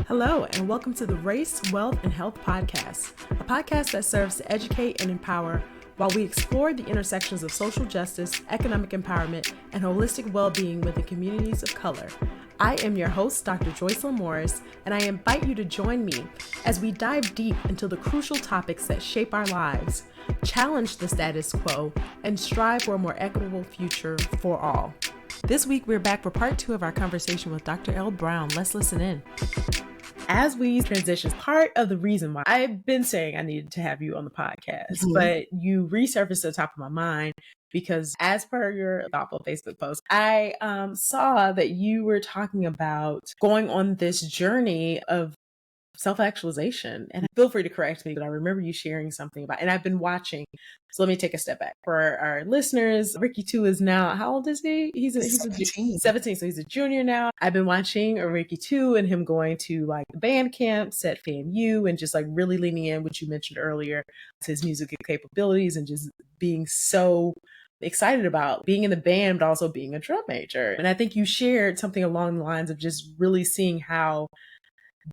Hello, and welcome to the Race, Wealth, and Health Podcast, a podcast that serves to educate and empower while we explore the intersections of social justice, economic empowerment, and holistic well-being within communities of color. I am your host, Dr. Joycelyn Morris, and I invite you to join me as we dive deep into the crucial topics that shape our lives, challenge the status quo, and strive for a more equitable future for all. This week, we're back for part 2 of our conversation with Dr. L. Brown. Let's listen in. As we transition, part of the reason why I've been saying I needed to have you on the podcast, but you resurfaced to the top of my mind because as per your thoughtful Facebook post, I saw that you were talking about going on this journey of self-actualization. And feel free to correct me, but I remember you sharing something about, and I've been watching. So let me take a step back. For our listeners, Ricky 2 is now, how old is he? He's 17. 17, so he's a junior now. I've been watching Ricky 2 and him going to like band camps at FAMU and just like really leaning in, which you mentioned earlier, to his musical capabilities and just being so excited about being in the band, but also being a drum major. And I think you shared something along the lines of just really seeing how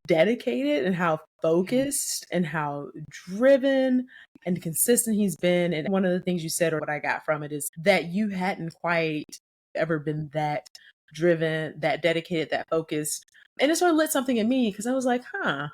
dedicated and how focused and how driven and consistent he's been. And one of the things you said, or what I got from it, is that you hadn't quite ever been that driven, that dedicated, that focused. And it sort of lit something in me because I was like, I'm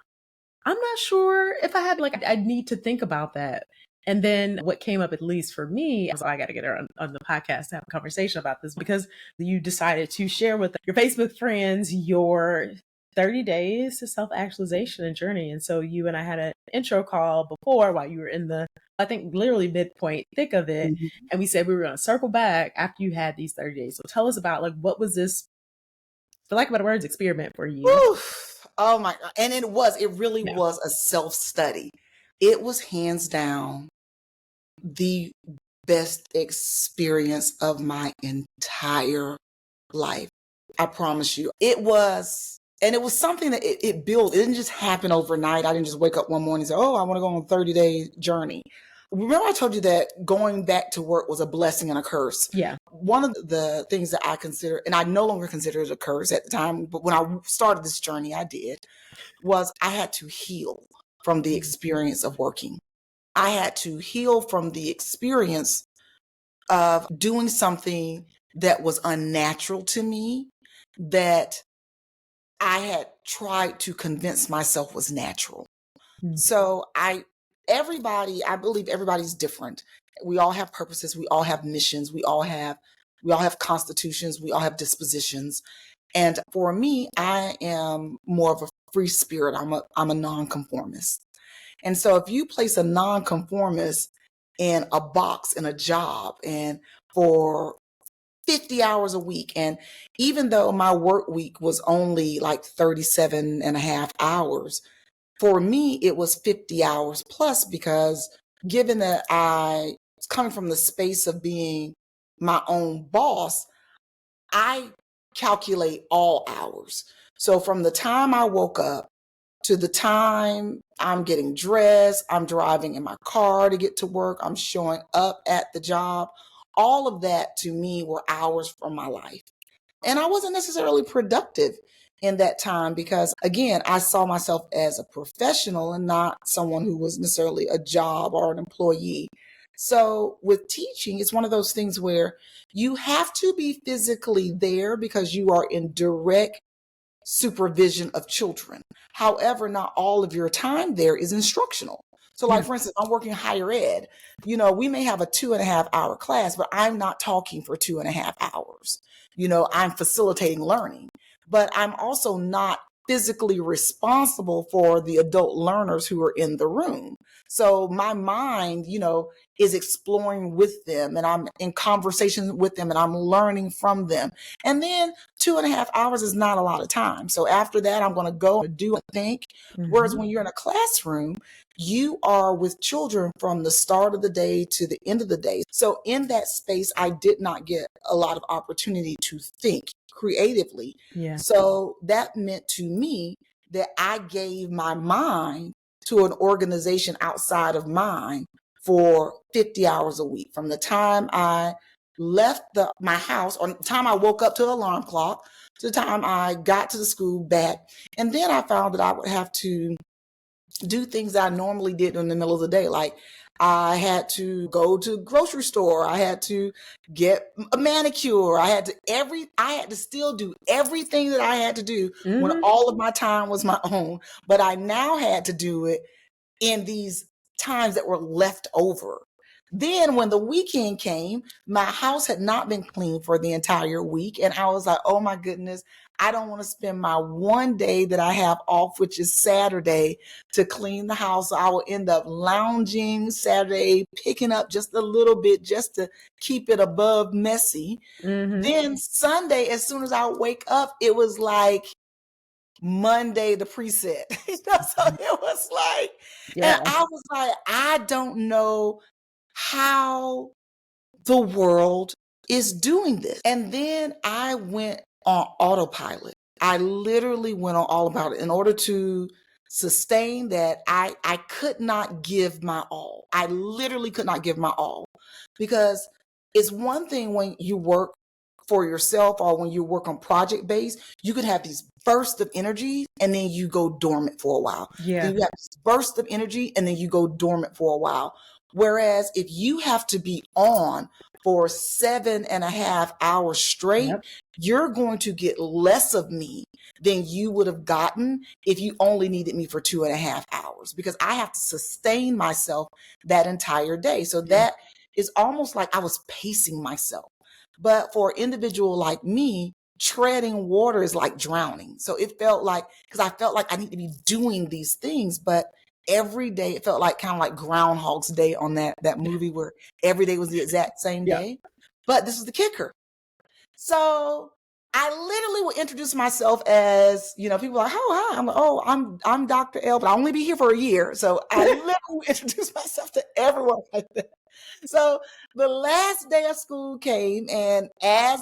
not sure if I had, like, I'd need to think about that. And then what came up, at least for me, I was like, I got to get her on the podcast to have a conversation about this, because you decided to share with your Facebook friends your 30 days to self-actualization and journey. And so you and I had an intro call before while you were in the, I think, literally midpoint thick of it. And we said we were going to circle back after you had these 30 days. So tell us about, like, what was this, for lack of better words, experiment for you? Oof. Oh my God. And it really was a self-study. It was hands down the best experience of my entire life. I promise you. It was something that it built. It didn't just happen overnight. I didn't just wake up one morning and say, oh, I want to go on a 30-day journey. Remember I told you that going back to work was a blessing and a curse? Yeah. One of the things that I consider, and I no longer consider it a curse at the time, but when I started this journey, I did, was I had to heal from the experience of working. I had to heal from the experience of doing something that was unnatural to me, that I had tried to convince myself was natural. So I believe everybody's different. We all have purposes. We all have missions. We all have constitutions. We all have dispositions. And for me, I am more of a free spirit. I'm a nonconformist. And so if you place a nonconformist in a box, in a job, and for 50 hours a week. And even though my work week was only like 37 and a half hours, for me, it was 50 hours plus, because given that I was coming from the space of being my own boss, I calculate all hours. So from the time I woke up to the time I'm getting dressed, I'm driving in my car to get to work, I'm showing up at the job, all of that to me were hours from my life. And I wasn't necessarily productive in that time because, again, I saw myself as a professional and not someone who was necessarily a job or an employee. So with teaching, it's one of those things where you have to be physically there because you are in direct supervision of children. However, not all of your time there is instructional. So like, for instance, I'm working higher ed, we may have a 2.5 hour class, but I'm not talking for 2.5 hours. I'm facilitating learning, but I'm also not physically responsible for the adult learners who are in the room. So my mind, is exploring with them, and I'm in conversations with them, and I'm learning from them. And then 2.5 hours is not a lot of time. So after that, I'm going to go and do a think. Whereas when you're in a classroom, you are with children from the start of the day to the end of the day. So in that space, I did not get a lot of opportunity to think creatively. Yeah. So that meant to me that I gave my mind to an organization outside of mine for 50 hours a week. From the time I left my house, on the time I woke up to the alarm clock, to the time I got to the school back. And then I found that I would have to do things that I normally did in the middle of the day. Like I had to go to the grocery store. I had to get a manicure. I had to still do everything that I had to do when Mm-hmm. all of my time was my own. But I now had to do it in these times that were left over. Then when the weekend came, my house had not been cleaned for the entire week. And I was like, oh my goodness, I don't want to spend my one day that I have off, which is Saturday, to clean the house. So I will end up lounging Saturday, picking up just a little bit just to keep it above messy. Mm-hmm. Then Sunday, as soon as I wake up, it was like Monday, the preset. So it was like, and Yeah. I was like, I don't know how the world is doing this. And then I went on autopilot. I literally went on autopilot in order to sustain that. I could not give my all. I literally could not give my all, because it's one thing when you work for yourself or when you work on project base, you could have these bursts of energy and then you go dormant for a while. Yeah. Then you have this burst of energy and then you go dormant for a while. Whereas if you have to be on for 7.5 hours straight, Yep. you're going to get less of me than you would have gotten if you only needed me for 2.5 hours, because I have to sustain myself that entire day. So Yeah. that is almost like I was pacing myself. But for an individual like me, treading water is like drowning. So it felt like, because I felt like I need to be doing these things, but every day it felt like kind of like Groundhog's Day on that movie where every day was the exact same Yeah. day. But this is the kicker. So I literally would introduce myself as, people are like, oh, hi. I'm like, oh, I'm Dr. L, but I'll only be here for a year. So I literally would introduce myself to everyone like that. So the last day of school came, and as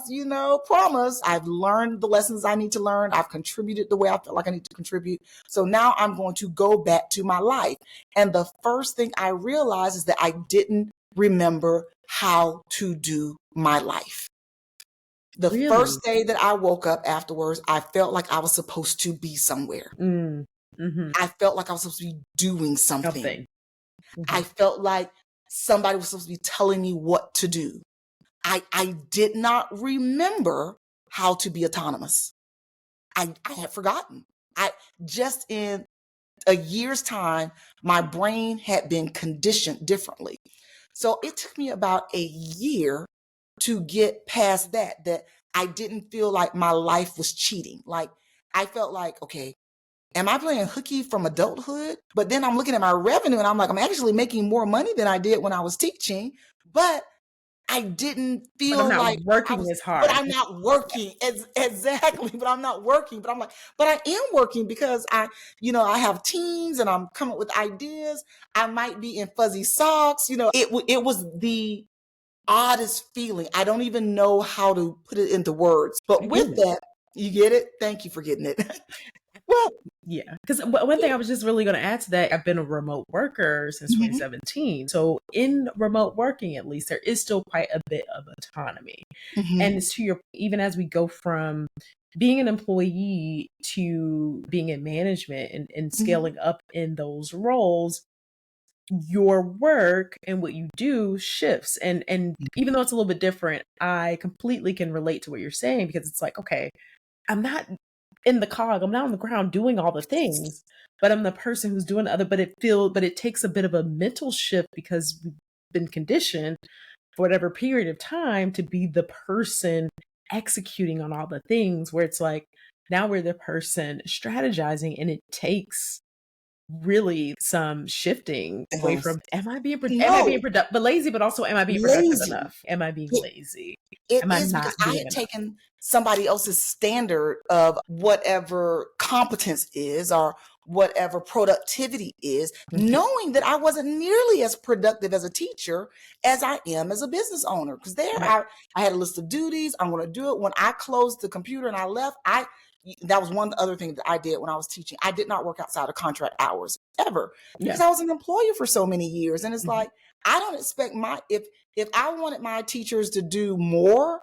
promised, I've learned the lessons I need to learn. I've contributed the way I felt like I need to contribute. So now I'm going to go back to my life. And the first thing I realized is that I didn't remember how to do my life. The Really? first day that I woke up afterwards, I felt like I was supposed to be somewhere. Mm-hmm. I felt like I was supposed to be doing something. Something. Mm-hmm. I felt like somebody was supposed to be telling me what to do. I did not remember how to be autonomous. I had forgotten. Just in a year's time, my brain had been conditioned differently. So it took me about a year to get past that I didn't feel like my life was cheating. Like I felt like, okay, am I playing hooky from adulthood? But then I'm looking at my revenue and I'm like, I'm actually making more money than I did when I was teaching, but I didn't But I'm feel not like working as but hard. I'm not working. Exactly. But I'm not working. But I'm like, but I am working because I have teams and I'm coming up with ideas. I might be in fuzzy socks. It was the oddest feeling. I don't even know how to put it into words. I But get with it. that, you get it? Thank you for getting it. Well, Yeah. Because one thing I was just really going to add to that, I've been a remote worker since mhm, 2017. So in remote working, at least, there is still quite a bit of autonomy. mhm, And it's to your, even as we go from being an employee to being in management and mhm, scaling up in those roles, your work and what you do shifts. And even though it's a little bit different, I completely can relate to what you're saying, because it's like, okay, I'm not in the cog, I'm not on the ground doing all the things, but I'm the person who's doing the other. But it takes a bit of a mental shift, because we've been conditioned for whatever period of time to be the person executing on all the things, where it's like now we're the person strategizing, and it takes really some shifting away yes. from am I being No, productive, but lazy, but also am I being productive lazy. enough? Am I being It, lazy? it Am I is not because I doing had enough? taken somebody else's standard of whatever competence is or whatever productivity is, Mhm. knowing that I wasn't nearly as productive as a teacher as I am as a business owner. Because Right. I had a list of duties. I'm going to do it. When I closed the computer and I left, that was one other thing that I did when I was teaching. I did not work outside of contract hours ever, Yeah. because I was an employer for so many years. And it's Mhm. like, I don't expect if If I wanted my teachers to do more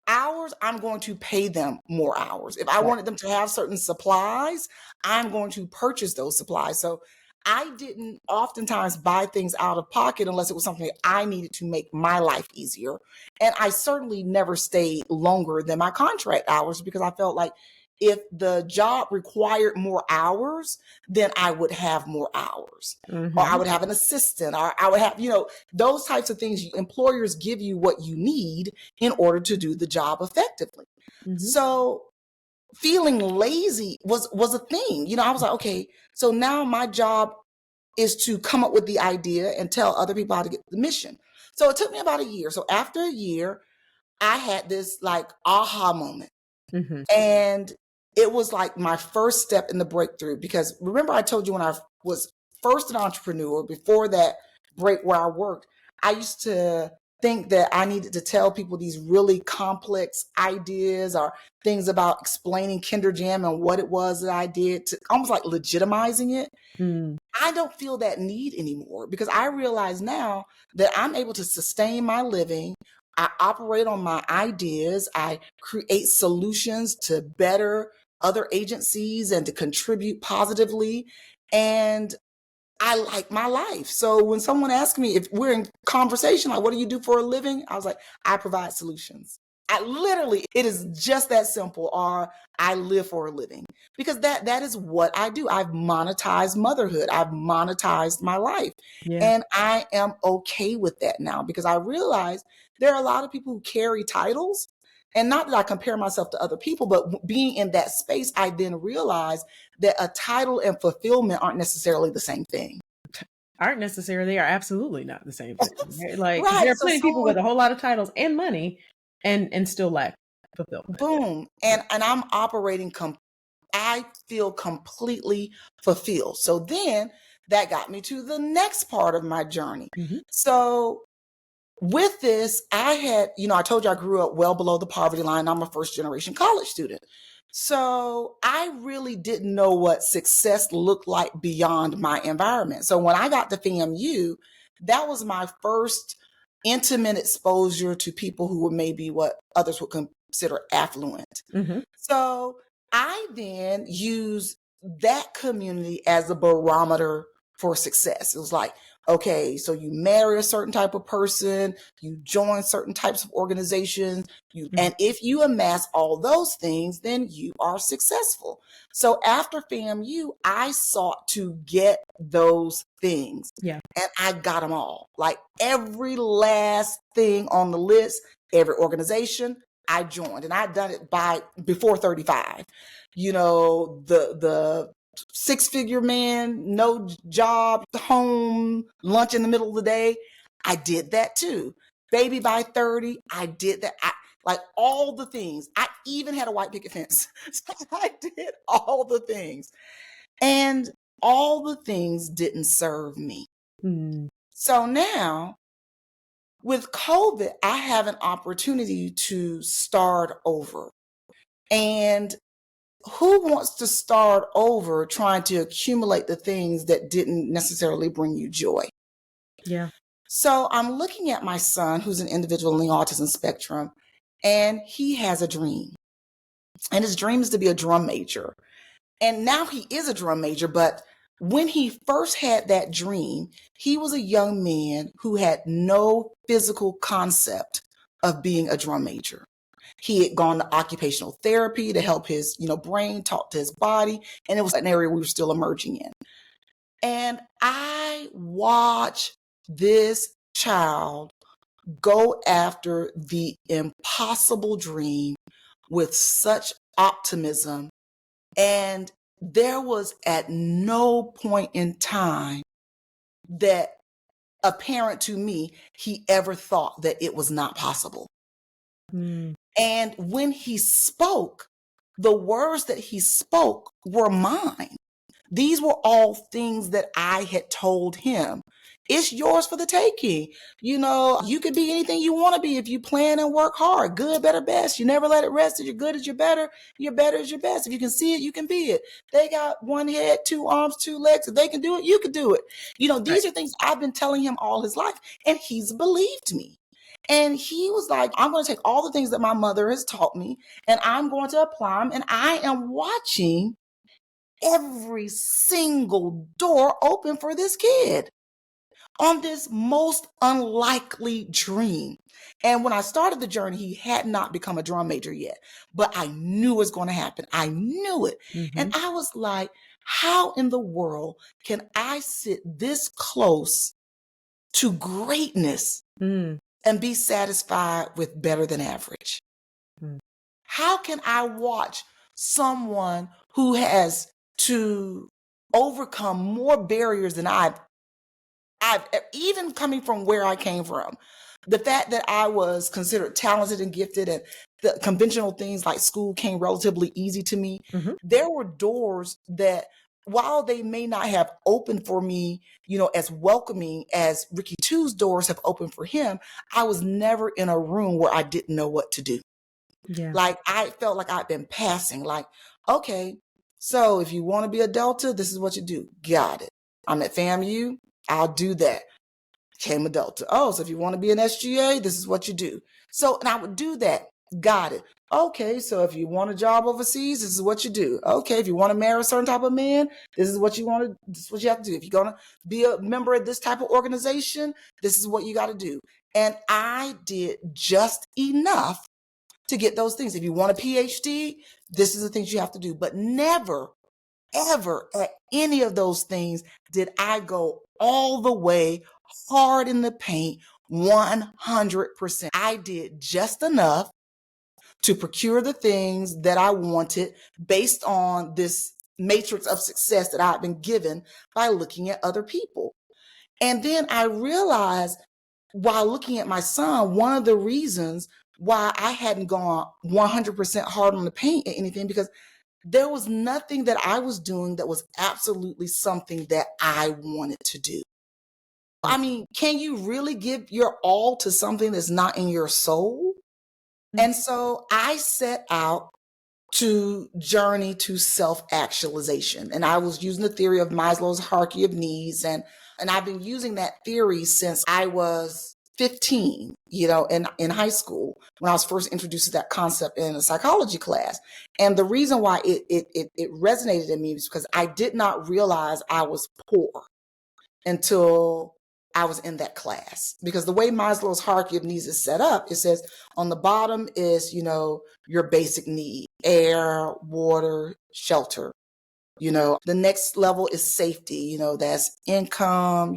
hours, I'm going to pay them more hours. If I Right. wanted them to have certain supplies, I'm going to purchase those supplies. So I didn't oftentimes buy things out of pocket unless it was something that I needed to make my life easier. And I certainly never stayed longer than my contract hours because I felt like if the job required more hours, then I would have more hours. Or I Mm-hmm. would have an assistant, or I would have, those types of things. Employers give you what you need in order to do the job effectively. Mm-hmm. So feeling lazy was a thing. I was like, okay, so now my job is to come up with the idea and tell other people how to get the mission. So it took me about a year. So after a year, I had this like aha moment. Mm-hmm. And it was like my first step in the breakthrough, because remember I told you when I was first an entrepreneur, before that break where I worked, I used to think that I needed to tell people these really complex ideas or things about explaining Kinder Jam and what it was that I did, to almost like legitimizing it. Mm. I don't feel that need anymore because I realize now that I'm able to sustain my living. I operate on my ideas. I create solutions to better other agencies and to contribute positively. And I like my life. So when someone asks me, if we're in conversation, like, what do you do for a living? I was like, I provide solutions. I literally, it is just that simple. Or I live for a living, because that is what I do. I've monetized motherhood. I've monetized my life. Yeah. And I am okay with that now, because I realize there are a lot of people who carry titles. And not that I compare myself to other people, but being in that space, I then realize that a title and fulfillment aren't necessarily the same thing. Aren't necessary. They are absolutely not the same thing. Right? Like Right. there are So plenty of people someone, with a whole lot of titles and money and still lack fulfillment. boom, and I'm operating. I feel completely fulfilled. So then that got me to the next part of my journey. Mm-hmm. So with this, I had, I told you I grew up well below the poverty line. I'm a first generation college student. So I really didn't know what success looked like beyond my environment. So when I got to FAMU, that was my first intimate exposure to people who were maybe what others would consider affluent. Mm-hmm. So I then used that community as a barometer for success. It was like, okay, so you marry a certain type of person, you join certain types of organizations, and if you amass all those things, then you are successful. So after FAMU, I sought to get those things. Yeah. And I got them all. Like every last thing on the list, every organization I joined, and I'd done it before 35. The six-figure man, no job, home, lunch in the middle of the day. I did that too. Baby by 30, I did that. Like all the things. I even had a white picket fence. So I did all the things. And all the things didn't serve me. Mm. So now with COVID, I have an opportunity to start over. And who wants to start over trying to accumulate the things that didn't necessarily bring you joy? Yeah. So I'm looking at my son, who's an individual in the autism spectrum, and he has a dream. And his dream is to be a drum major. And now he is a drum major, but when he first had that dream, he was a young man who had no physical concept of being a drum major. He had gone to occupational therapy to help his, brain talk to his body. And it was an area we were still emerging in. And I watched this child go after the impossible dream with such optimism. And there was at no point in time that apparent to me he ever thought that it was not possible. Mm. And when he spoke, the words that he spoke were mine. These were all things that I had told him. It's yours for the taking. You could be anything you want to be if you plan and work hard. Good, better, best. You never let it rest. If you're good as you're better as your best. If you can see it, you can be it. They got one head, two arms, two legs. If they can do it, you can do it. Right. These are things I've been telling him all his life, and he's believed me. And he was like, I'm going to take all the things that my mother has taught me and I'm going to apply them. And I am watching every single door open for this kid on this most unlikely dream. And when I started the journey, he had not become a drum major yet, but I knew it was going to happen. I knew it. And I was like, how in the world can I sit this close to greatness and be satisfied with better than average? How can I watch someone who has to overcome more barriers than I've even coming from where I came from, the fact that I was considered talented and gifted and the conventional things like school came relatively easy to me. There were doors that, while they may not have opened for me, as welcoming as Ricky Two's doors have opened for him, I was never in a room where I didn't know what to do. Yeah. Like I felt like I'd been passing, like, okay, so if you want to be a Delta, this is what you do. Got it. I'm at FAMU. I'll do that. Became a Delta. Oh, so if you want to be an SGA, this is what you do. So, and I would do that. Got it. Okay, so if you want a job overseas, this is what you do. Okay, if you want to marry a certain type of man, this is what you want to, this is what you have to do. If you're going to be a member of this type of organization, this is what you got to do. And I did just enough to get those things. If you want a PhD, this is the things you have to do. But never, ever at any of those things did I go all the way hard in the paint, 100%. I did just enough to procure the things that I wanted based on this matrix of success that I've been given by looking at other people. And then I realized, while looking at my son, one of the reasons why I hadn't gone 100% hard on the paint or anything, because there was nothing that I was doing that was absolutely something that I wanted to do. I mean, can you really give your all to something that's not in your soul? And so I set out to journey to self-actualization. And I was using the theory of Maslow's hierarchy of needs. And I've been using that theory since I was 15, in high school, when I was first introduced to that concept in a psychology class. And the reason why it resonated in me is because I did not realize I was poor until I was in that class. Because the way Maslow's hierarchy of needs is set up, it says on the bottom is, your basic need: air, water, shelter. The next level is safety, that's income,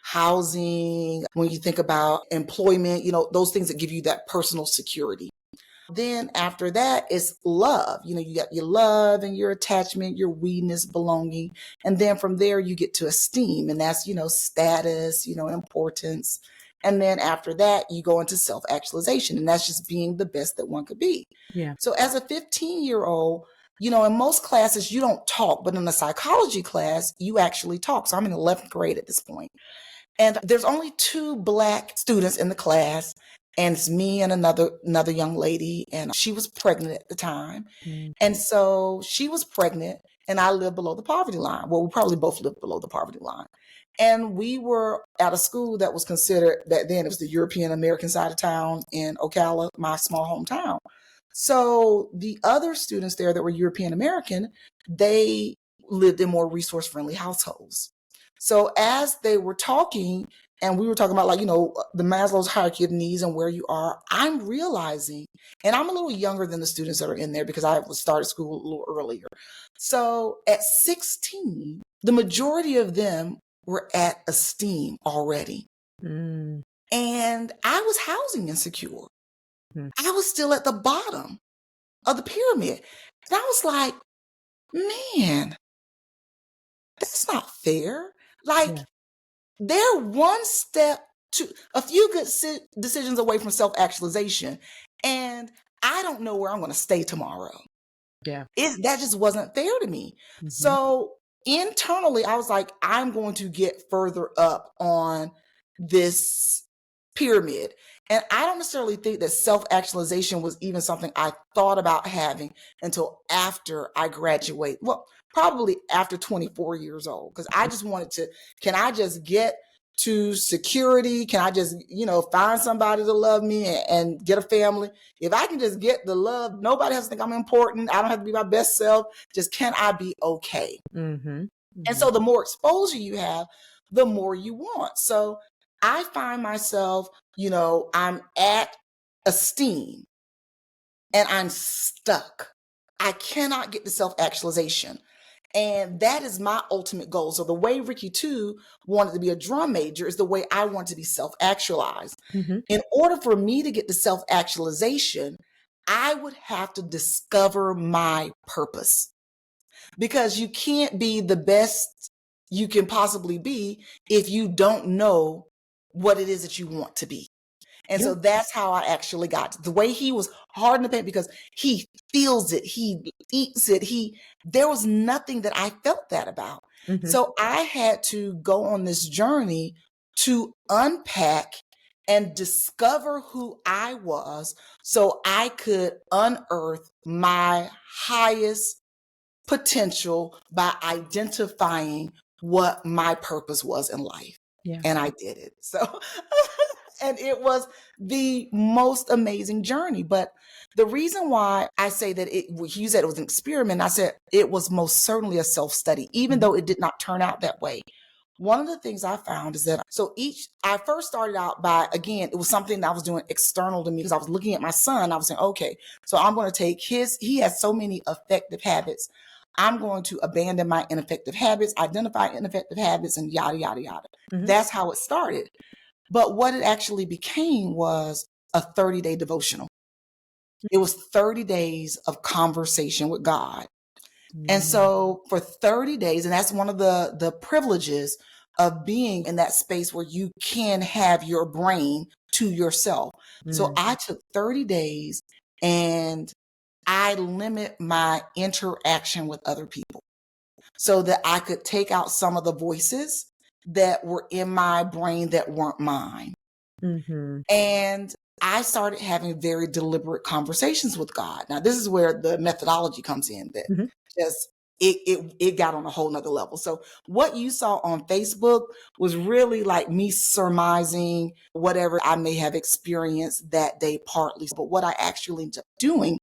housing. When you think about employment, those things that give you that personal security. Then after that is love. You got your love and your attachment, your we-ness, belonging. And then from there you get to esteem, and that's, status, importance. And then after that you go into self-actualization, and that's just being the best that one could be. Yeah. So as a 15-year-old, in most classes you don't talk, but in a psychology class you actually talk. So I'm in 11th grade at this point. And there's only 2 Black students in the class. And it's me and another young lady, and she was pregnant at the time. And so she was pregnant, and I lived below the poverty line. Well, we probably both lived below the poverty line. And we were at a school that was considered, back then it was the European American side of town in Ocala, my small hometown. So the other students there that were European American, they lived in more resource friendly households. So as they were talking, and we were talking about, the Maslow's hierarchy of needs and where you are, I'm realizing, and I'm a little younger than the students that are in there because I started school a little earlier. So at 16, the majority of them were at esteem already. And I was housing insecure. I was still at the bottom of the pyramid. And I was like, man, that's not fair. They're one step to a few good decisions away from self-actualization. And I don't know where I'm going to stay tomorrow. Yeah. That just wasn't fair to me. So internally, I was like, I'm going to get further up on this pyramid. And I don't necessarily think that self-actualization was even something I thought about having until after I graduate. Well, probably after 24 years old, because I just wanted to, can I just get to security? Can I just, find somebody to love me and get a family? If I can just get the love, nobody has to think I'm important. I don't have to be my best self. Just, can I be okay? Mm-hmm. And so the more exposure you have, the more you want. So I find myself, I'm at esteem and I'm stuck. I cannot get to self-actualization. And that is my ultimate goal. So the way Ricky too wanted to be a drum major is the way I want to be self-actualized. Mm-hmm. In order for me to get to self-actualization, I would have to discover my purpose, because you can't be the best you can possibly be if you don't know what it is that you want to be. And so that's how I actually got to the way he was hard in the paint, because he feels it, he eats it. There was nothing that I felt that about. Mm-hmm. So I had to go on this journey to unpack and discover who I was so I could unearth my highest potential by identifying what my purpose was in life. Yeah. And I did it. So, and it was the most amazing journey. But the reason why I say that you said it was an experiment, I said it was most certainly a self-study, even though it did not turn out that way. One of the things I found is that, I first started out by, again, it was something that I was doing external to me, because I was looking at my son. I was saying, okay, so I'm going to take he has so many effective habits. I'm going to abandon my ineffective habits, identify ineffective habits, and yada, yada, yada. Mm-hmm. That's how it started. But what it actually became was a 30-day devotional. It was 30 days of conversation with God. And so for 30 days, and that's one of the privileges of being in that space where you can have your brain to yourself. So I took 30 days and I limit my interaction with other people so that I could take out some of the voices that were in my brain that weren't mine. Mm-hmm. And I started having very deliberate conversations with God. Now, this is where the methodology comes in, that just it got on a whole nother level. So what you saw on Facebook was really like me surmising whatever I may have experienced that day partly. But what I actually ended up doing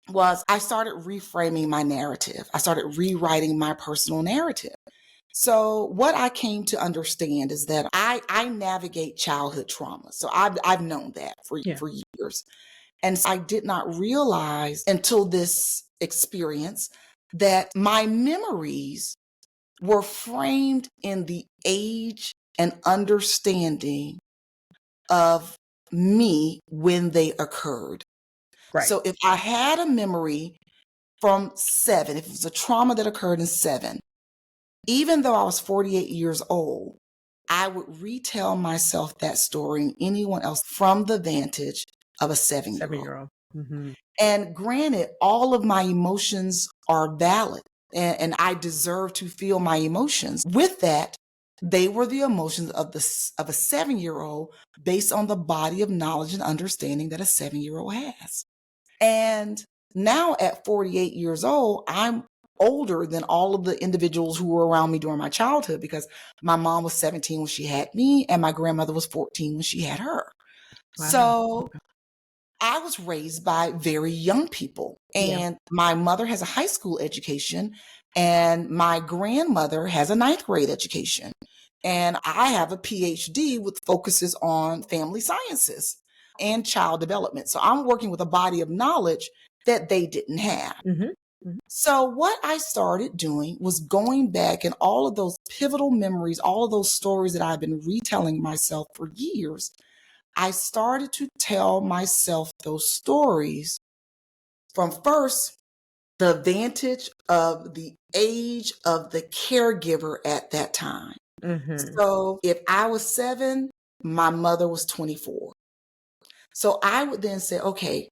was I started reframing my narrative. I started rewriting my personal narrative. So what I came to understand is that I navigate childhood trauma. So I've known that for years. And so I did not realize until this experience that my memories were framed in the age and understanding of me when they occurred. Right. So if I had a memory from 7, if it was a trauma that occurred in 7, even though I was 48 years old, I would retell myself that story and anyone else from the vantage of a 7-year-old. 7-year-old. Mm-hmm. And granted, all of my emotions are valid and I deserve to feel my emotions. With that, they were the emotions of a 7-year-old based on the body of knowledge and understanding that a 7-year-old has. And now at 48 years old, I'm older than all of the individuals who were around me during my childhood, because my mom was 17 when she had me and my grandmother was 14 when she had her. Wow. So I was raised by very young people, and my mother has a high school education and my grandmother has a 9th grade education. And I have a PhD with focuses on family sciences and child development. So I'm working with a body of knowledge that they didn't have. So what I started doing was going back and all of those pivotal memories, all of those stories that I've been retelling myself for years, I started to tell myself those stories from first the vantage of the age of the caregiver at that time. So if I was 7, my mother was 24. So I would then say, okay,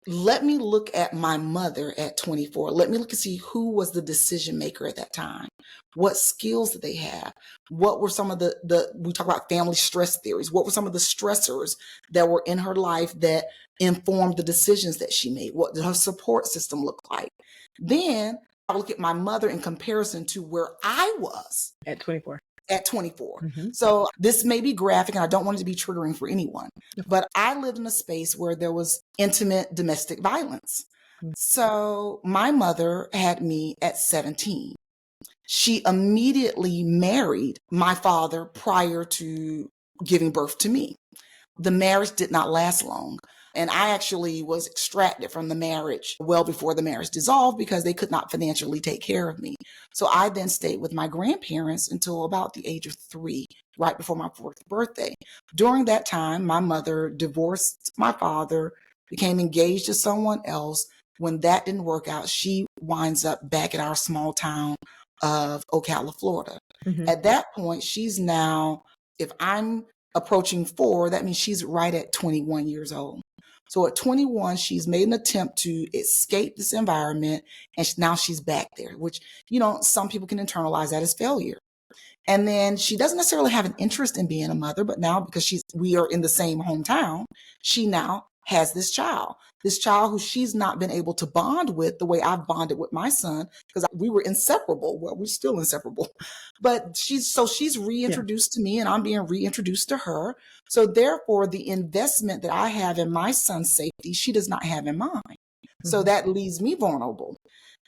let me look at my mother at 24. Let me look and see who was the decision maker at that time. What skills did they have? What were some of we talk about family stress theories. What were some of the stressors that were in her life that informed the decisions that she made? What did her support system look like? Then I look at my mother in comparison to where I was at 24. at 24. Mm-hmm. So this may be graphic and I don't want it to be triggering for anyone, but I lived in a space where there was intimate domestic violence. So my mother had me at 17. She immediately married my father prior to giving birth to me. The marriage did not last long. And I actually was extracted from the marriage well before the marriage dissolved because they could not financially take care of me. So I then stayed with my grandparents until about the age of 3, right before my 4th birthday. During that time, my mother divorced my father, became engaged to someone else. When that didn't work out, she winds up back at our small town of Ocala, Florida. Mm-hmm. At that point, she's now, if I'm approaching 4, that means she's right at 21 years old. So at 21, she's made an attempt to escape this environment, and now she's back there, which, some people can internalize that as failure. And then she doesn't necessarily have an interest in being a mother, but now because we are in the same hometown, she now has this child who she's not been able to bond with the way I've bonded with my son, because we were inseparable. Well, we're still inseparable, but she's reintroduced to me and I'm being reintroduced to her. So therefore the investment that I have in my son's safety, she does not have in mine. So that leaves me vulnerable.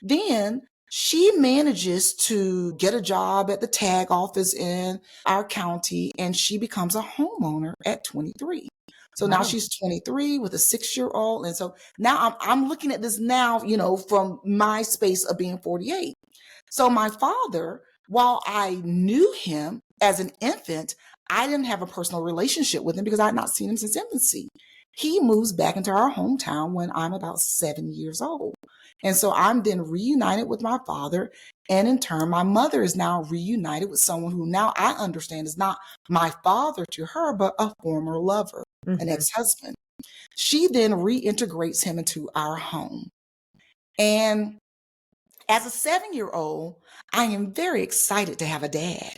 Then she manages to get a job at the tag office in our county, and she becomes a homeowner at 23. So now she's 23 with a 6-year-old. And so now I'm looking at this now, from my space of being 48. So my father, while I knew him as an infant, I didn't have a personal relationship with him because I had not seen him since infancy. He moves back into our hometown when I'm about 7 years old. And so I'm then reunited with my father. And in turn, my mother is now reunited with someone who now I understand is not my father to her, but a former lover, an ex-husband. She then reintegrates him into our home. And as a 7-year-old, I am very excited to have a dad.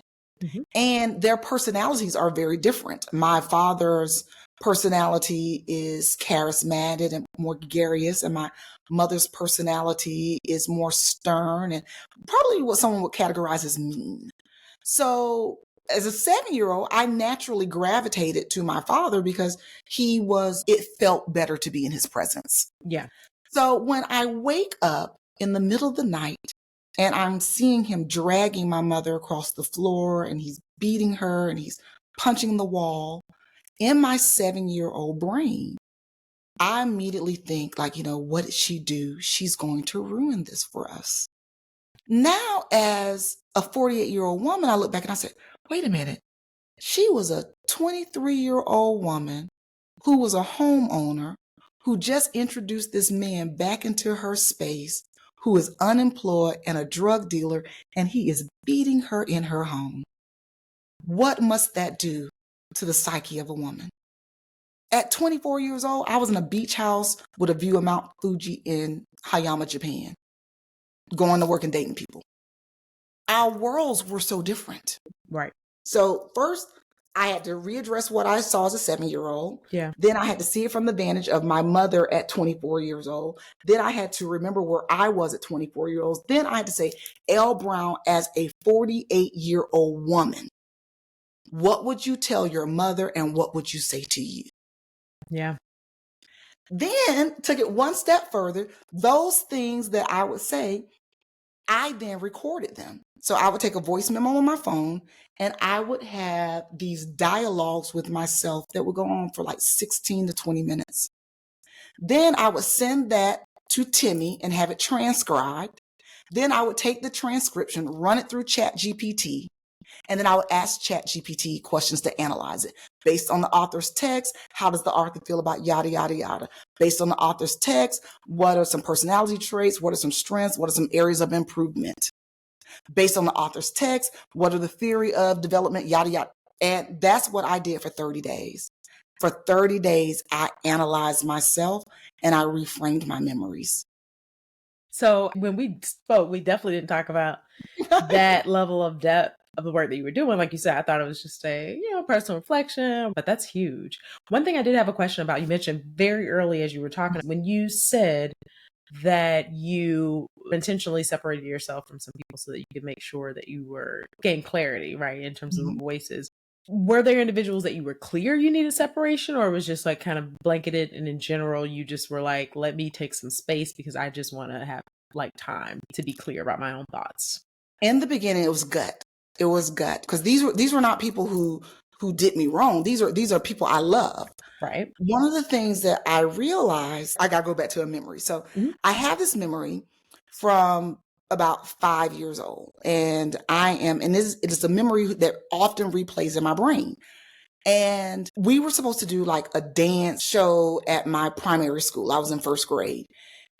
And their personalities are very different. My father's personality is charismatic and more gregarious, and my mother's personality is more stern and probably what someone would categorize as mean. So as a 7-year-old, I naturally gravitated to my father because it felt better to be in his presence. Yeah. So when I wake up in the middle of the night and I'm seeing him dragging my mother across the floor and he's beating her and he's punching the wall, in my 7-year-old brain, I immediately think what did she do? She's going to ruin this for us. Now, as a 48-year-old woman, I look back and I said, wait a minute. She was a 23-year-old woman who was a homeowner who just introduced this man back into her space, who is unemployed and a drug dealer, and he is beating her in her home. What must that do to the psyche of a woman? At 24 years old, I was in a beach house with a view of Mount Fuji in Hayama, Japan, going to work and dating people. Our worlds were so different. Right. So first, I had to readdress what I saw as a 7-year-old. Yeah. Then I had to see it from the vantage of my mother at 24 years old. Then I had to remember where I was at 24 years old. Then I had to say, Elle Brown, as a 48-year-old woman, what would you tell your mother and what would you say to you? Yeah. Then took it one step further. Those things that I would say, I then recorded them. So I would take a voice memo on my phone and I would have these dialogues with myself that would go on for like 16 to 20 minutes. Then I would send that to Timmy and have it transcribed. Then I would take the transcription, run it through ChatGPT, and then I would ask ChatGPT questions to analyze it. Based on the author's text, how does the author feel about yada, yada, yada? Based on the author's text, what are some personality traits? What are some strengths? What are some areas of improvement? Based on the author's text, what are the theory of development, yada, yada. And that's what I did for 30 days. For 30 days, I analyzed myself and I reframed my memories. So when we spoke, we definitely didn't talk about that level of depth of the work that you were doing. Like you said, I thought it was just a, personal reflection, but that's huge. One thing I did have a question about, you mentioned very early as you were talking, when you said that you intentionally separated yourself from some people so that you could make sure that you were gain clarity, right, in terms of the Mhm. voices. Were there individuals that you were clear you needed separation, or it was just like kind of blanketed and in general you just were like, let me take some space because I just want to have like time to be clear about my own thoughts? In the beginning, it was gut. It was gut because these were not people who did me wrong. These are people I love. Right. One of the things that I realized, I gotta go back to a memory. So Mhm. I have this memory from about 5 years old, and it is a memory that often replays in my brain. And we were supposed to do like a dance show at my primary school. I was in first grade.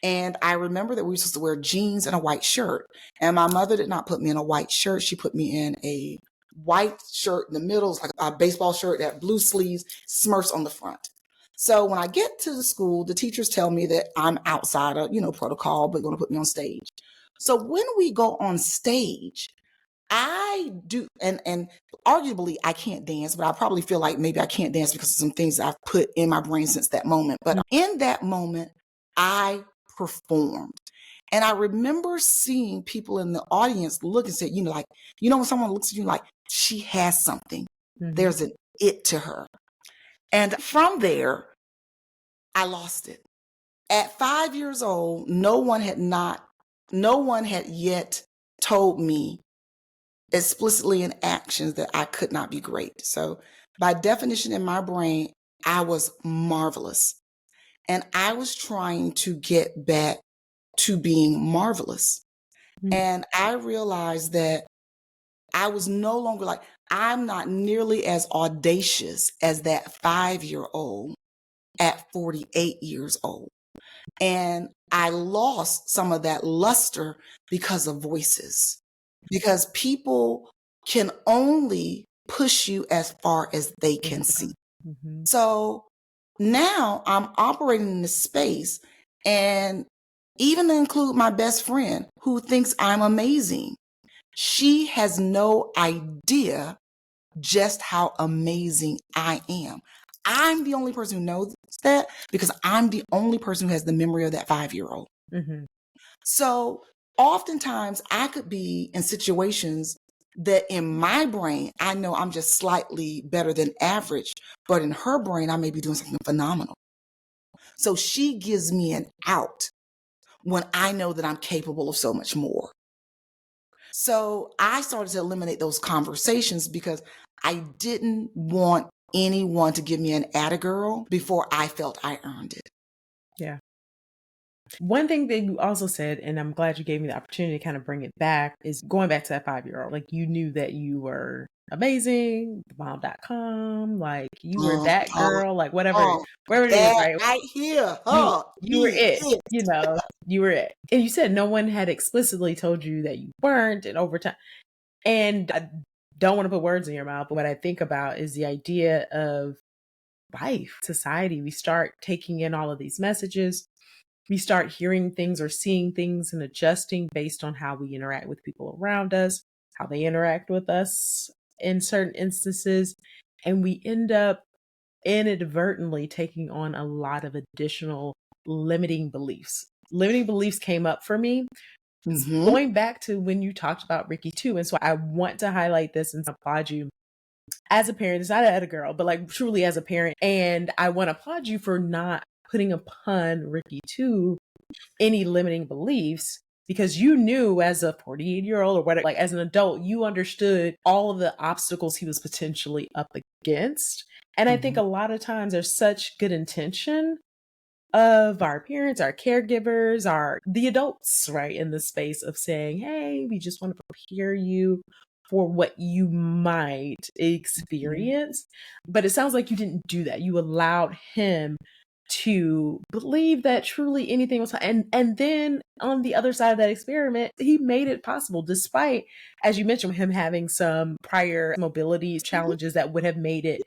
And I remember that we were supposed to wear jeans and a white shirt. And my mother did not put me in a white shirt. She put me in a white shirt in the middle, it's like a baseball shirt that had blue sleeves, Smurfs on the front. So when I get to the school, the teachers tell me that I'm outside of, protocol, but going to put me on stage. So when we go on stage, I do, and arguably I can't dance, but I probably feel like maybe I can't dance because of some things I've put in my brain since that moment. But in that moment, I performed. And I remember seeing people in the audience look and say, like, when someone looks at you like, she has something. Mhm. There's an it to her. And from there, I lost it. At 5 years old, no one had yet told me explicitly in actions that I could not be great. So by definition in my brain, I was marvelous. And I was trying to get back to being marvelous. Mhm. And I realized that I was no longer like, I'm not nearly as audacious as that 5 year old at 48 years old. And I lost some of that luster because of voices, because people can only push you as far as they can see. Mhm. So now I'm operating in this space, and even to include my best friend who thinks I'm amazing, she has no idea just how amazing I am. I'm the only person who knows that because I'm the only person who has the memory of that 5 year old. Mhm. So oftentimes I could be in situations that in my brain, I know I'm just slightly better than average, but in her brain, I may be doing something phenomenal. So she gives me an out when I know that I'm capable of so much more. So I started to eliminate those conversations because I didn't want anyone to give me an atta girl before I felt I earned it. Yeah. One thing that you also said, and I'm glad you gave me the opportunity to kind of bring it back, is going back to that 5-year-old. Like you knew that you were amazing, mom.com, like you were Uh, that uh, girl, like whatever, uh, wherever it is, that right? right here, You were me, it, it. you were it. And you said no one had explicitly told you that you weren't, and over time. And I don't want to put words in your mouth, but what I think about is the idea of life, society. We start taking in all of these messages. We start hearing things or seeing things and adjusting based on how we interact with people around us, how they interact with us in certain instances. And we end up inadvertently taking on a lot of additional limiting beliefs. Limiting beliefs came up for me Mm-hmm. going back to when you talked about Ricky too. And so I want to highlight this and applaud you as a parent. It's not at a girl, but like truly as a parent. And I want to applaud you for not putting upon Ricky too any limiting beliefs because you knew as a 48-year-old or whatever, like as an adult, you understood all of the obstacles he was potentially up against. And I think Mm-hmm. a lot of times there's such good intention of our parents, our caregivers, the adults, right, in the space of saying, hey, we just want to prepare you for what you might experience. But it sounds like you didn't do that. You allowed him to believe that truly anything was, and then on the other side of that experiment, he made it possible despite, as you mentioned, him having some prior mobility challenges that would have made it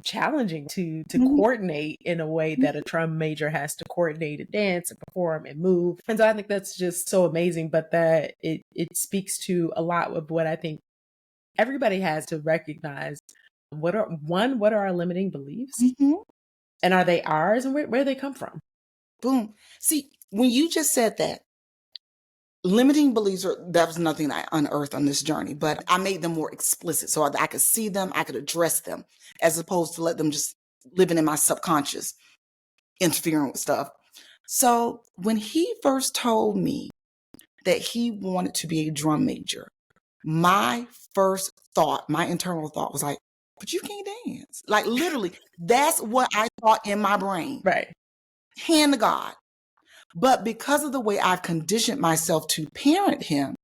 challenging to Mm-hmm. coordinate in a way that a drum major has to coordinate and dance and perform and move. And so I think that's just so amazing, but that it speaks to a lot of what I think everybody has to recognize. What are our limiting beliefs? Mm-hmm. And are they ours, and where they come from? Boom. See, when you just said that, limiting beliefs that was nothing I unearthed on this journey, but I made them more explicit so I could see them, I could address them, as opposed to let them just living in my subconscious, interfering with stuff. So when he first told me that he wanted to be a drum major, my first thought, my internal thought was like, but you can't dance. Like literally, that's what I thought in my brain. Right. Hand to God. But because of the way I've conditioned myself to parent him,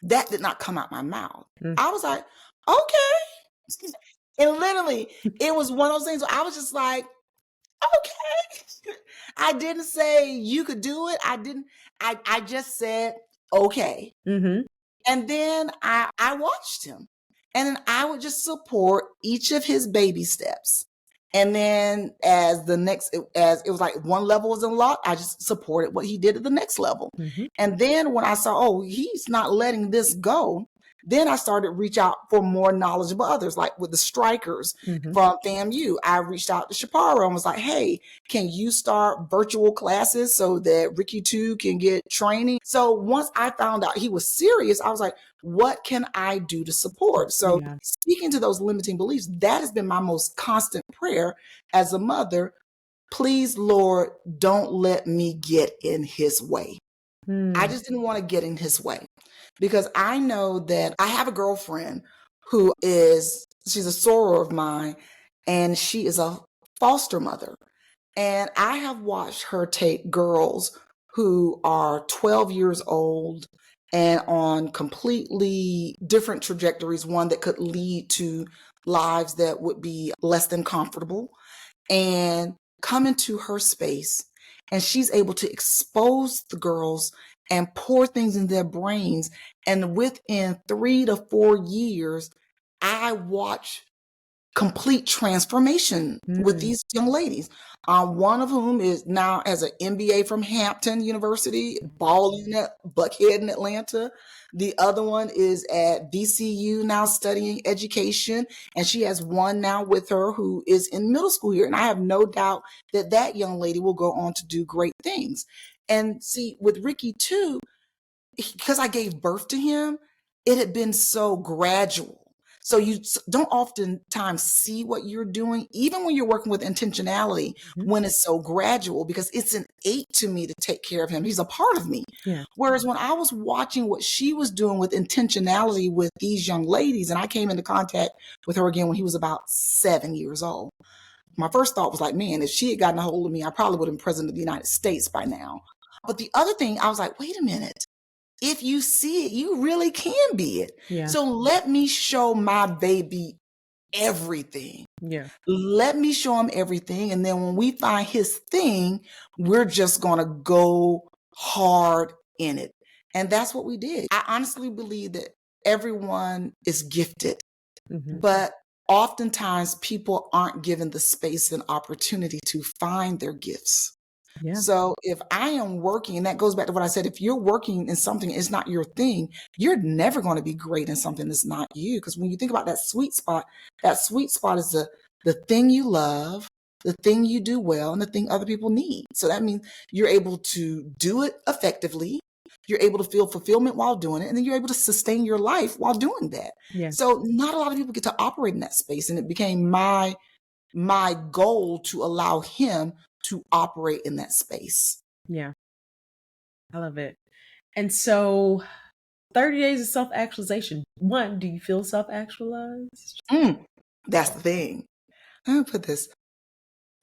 that did not come out my mouth. Mm. I was like, okay. And literally, it was one of those things where I was just like, okay. I didn't say you could do it. I just said, okay. Mm-hmm. And then I watched him. And then I would just support each of his baby steps. And then as it was like one level was unlocked, I just supported what he did at the next level. Mm-hmm. And then when I saw, oh, he's not letting this go, then I started to reach out for more knowledgeable others, like with the strikers Mm-hmm. from FAMU. I reached out to Shaparo and was like, hey, can you start virtual classes so that Ricky too can get training? So once I found out he was serious, I was like, what can I do to support? So Yeah. speaking to those limiting beliefs, that has been my most constant prayer as a mother. Please, Lord, don't let me get in his way. I just didn't want to get in his way because I know that I have a girlfriend she's a soror of mine, and she is a foster mother. And I have watched her take girls who are 12 years old and on completely different trajectories, one that could lead to lives that would be less than comfortable, and come into her space. And she's able to expose the girls and pour things in their brains. And within 3 to 4 years, I watch complete transformation with these young ladies. One of whom is now has an MBA from Hampton University, balling at Buckhead in Atlanta. The other one is at VCU now studying education, and she has one now with her who is in middle school here. And I have no doubt that that young lady will go on to do great things. And see, with Ricky too, because I gave birth to him, it had been so gradual. So you don't oftentimes see what you're doing, even when you're working with intentionality, when it's so gradual, because it's innate to me to take care of him. He's a part of me. Yeah. Whereas when I was watching what she was doing with intentionality with these young ladies, and I came into contact with her again when he was about 7 years old, my first thought was like, man, if she had gotten a hold of me, I probably would have been president of the United States by now. But the other thing, I was like, wait a minute. If you see it, you really can be it. Yeah. So let me show my baby everything. Yeah. Let me show him everything. And then when we find his thing, we're just going to go hard in it. And that's what we did. I honestly believe that everyone is gifted, but oftentimes people aren't given the space and opportunity to find their gifts. Yeah. So if I am working, and that goes back to what I said, if you're working in something that's not your thing, you're never going to be great in something that's not you. Because when you think about that sweet spot is the thing you love, the thing you do well, and the thing other people need. So that means you're able to do it effectively. You're able to feel fulfillment while doing it, and then you're able to sustain your life while doing that. Yeah. So not a lot of people get to operate in that space. And it became my goal to allow him to operate in that space. Yeah. I love it. And so 30 days of self-actualization. One, do you feel self-actualized? That's the thing. I'm gonna put this.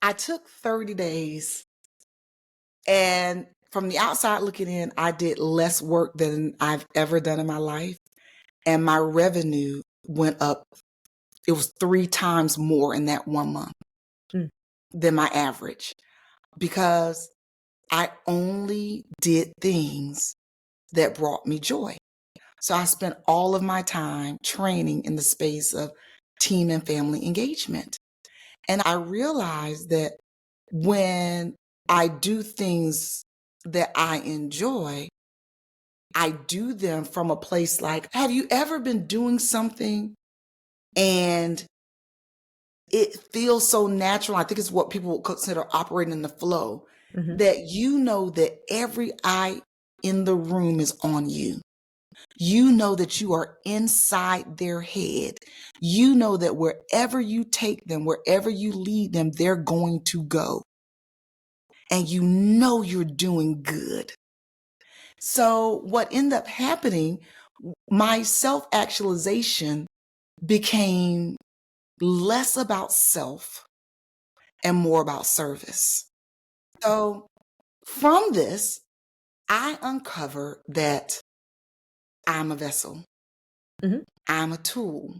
I took 30 days, and from the outside looking in, I did less work than I've ever done in my life. And my revenue went up. It was 3 times more in that 1 month than my average, because I only did things that brought me joy. So I spent all of my time training in the space of team and family engagement. And I realized that when I do things that I enjoy, I do them from a place like, have you ever been doing something and it feels so natural? I think it's what people consider operating in the flow. Mhm. that you know that every eye in the room is on you. You know that you are inside their head. You know that wherever you take them, wherever you lead them, they're going to go. And you know you're doing good. So what ended up happening, my self-actualization became less about self and more about service. So from this, I uncovered that I'm a vessel, Mhm. I'm a tool,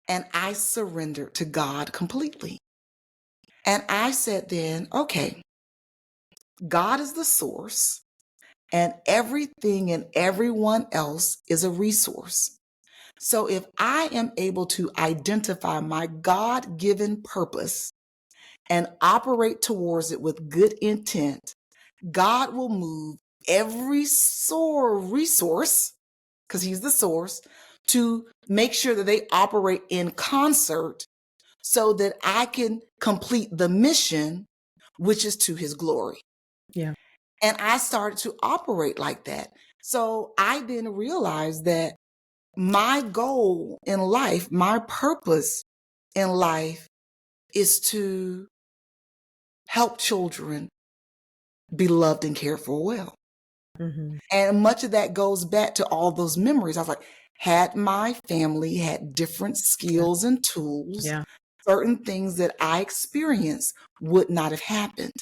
and I surrendered to God completely. And I said then, okay, God is the source, and everything and everyone else is a resource. So if I am able to identify my God-given purpose and operate towards it with good intent, God will move every resource, because he's the source, to make sure that they operate in concert so that I can complete the mission, which is to his glory. Yeah. And I started to operate like that. So I then realized that my goal in life, my purpose in life is to help children be loved and cared for well. Mhm. And much of that goes back to all those memories. I was like, had my family had different Yeah. skills and tools, Yeah. certain things that I experienced would not have happened.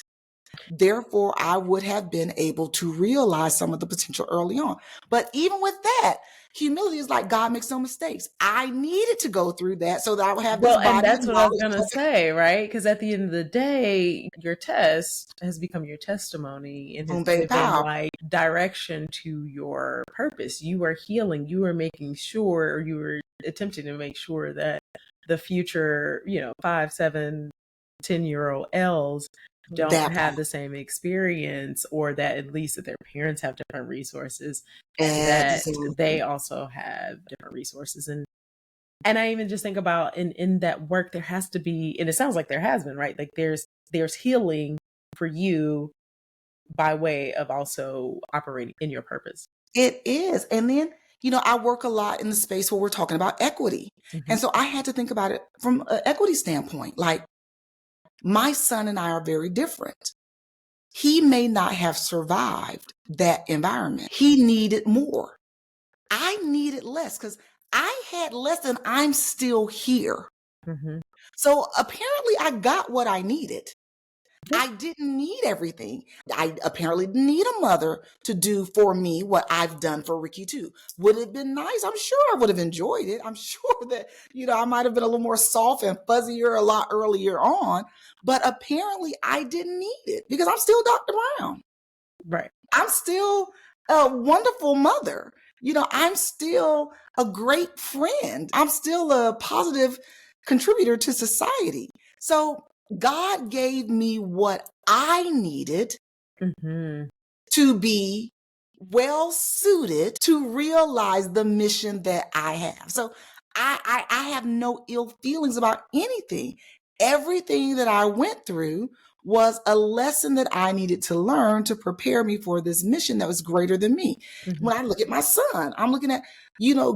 Therefore, I would have been able to realize some of the potential early on. But even with that, humility is like God makes no mistakes. I needed to go through that so that I would have this Well, and body of that's what I was knowledge. gonna say, right? Because at the end of the day, your test has become your testimony and has Boom, bang, given pow. like direction to your purpose. You are healing. You are making sure, or you are attempting to make sure that the future, 5, 7, 10-year-old L's don't That have part. the same experience, or that at least that their parents have different resources and that they Absolutely. also have different resources. And I even just think about in that work, there has to be, and it sounds like there has been, right? Like there's healing for you by way of also operating in your purpose. It is. And then, I work a lot in the space where we're talking about equity. Hmm. And so I had to think about it from an equity standpoint. Like, my son and I are very different. He may not have survived that environment. He needed more. I needed less because I had less and I'm still here. Hmm. So apparently I got what I needed. Yeah. I didn't need everything. I apparently didn't need a mother to do for me what I've done for Ricky too. Would it have been nice? I'm sure I would have enjoyed it. I'm sure that, I might have been a little more soft and fuzzier a lot earlier on, but apparently I didn't need it because I'm still Dr. Brown. Right. I'm still a wonderful mother. I'm still a great friend. I'm still a positive contributor to society. So God gave me what I needed Hmm. to be well suited to realize the mission that I have. So I have no ill feelings about anything. Everything that I went through was a lesson that I needed to learn to prepare me for this mission that was greater than me. Hmm. When I look at my son, I'm looking at,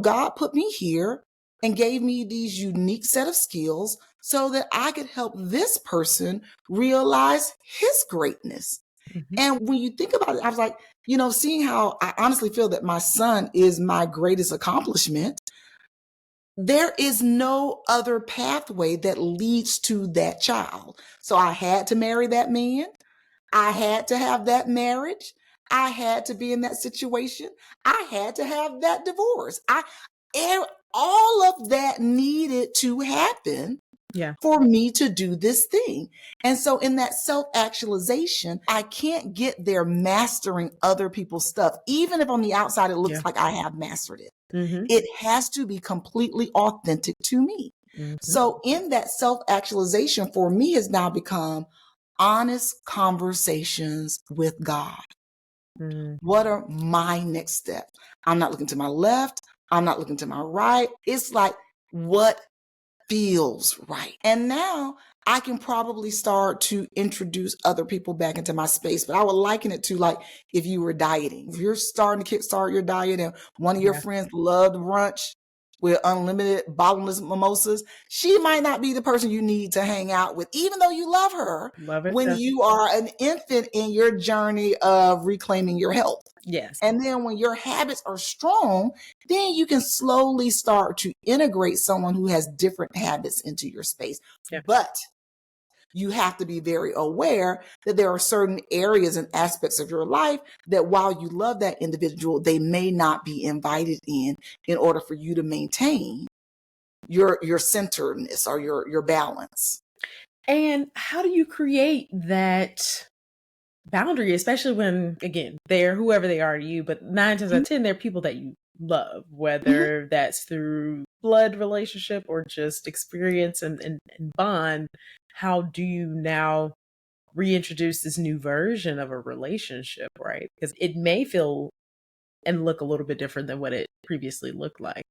God put me here and gave me these unique set of skills so that I could help this person realize his greatness. Hmm. And when you think about it, I was like, seeing how I honestly feel that my son is my greatest accomplishment, there is no other pathway that leads to that child. So I had to marry that man. I had to have that marriage. I had to be in that situation. I had to have that divorce. All of that needed to happen Yeah. for me to do this thing. And so in that self-actualization, I can't get there mastering other people's stuff, even if on the outside it Yeah. looks like I have mastered it. Hmm. It has to be completely authentic to me. Hmm. So in that self-actualization for me has now become honest conversations with God. Hmm. What are my next steps? I'm not looking to my left. I'm not looking to my right. It's like, what feels right. And now I can probably start to introduce other people back into my space. But I would liken it to like if you were dieting. If you're starting to kickstart your diet and one of your friends loved brunch with unlimited bottomless mimosas, she might not be the person you need to hang out with, even though you love her, when you are an infant in your journey of reclaiming your health. Yes. And then when your habits are strong, then you can slowly start to integrate someone who has different habits into your space. Yeah. But you have to be very aware that there are certain areas and aspects of your life that while you love that individual, they may not be invited in order for you to maintain your centeredness or your balance. And how do you create that boundary, especially when, again, they're whoever they are to you, but 9 times out of 10, they're people that you love, whether that's through blood relationship or just experience and bond. How do you now reintroduce this new version of a relationship, right? Because it may feel and look a little bit different than what it previously looked like.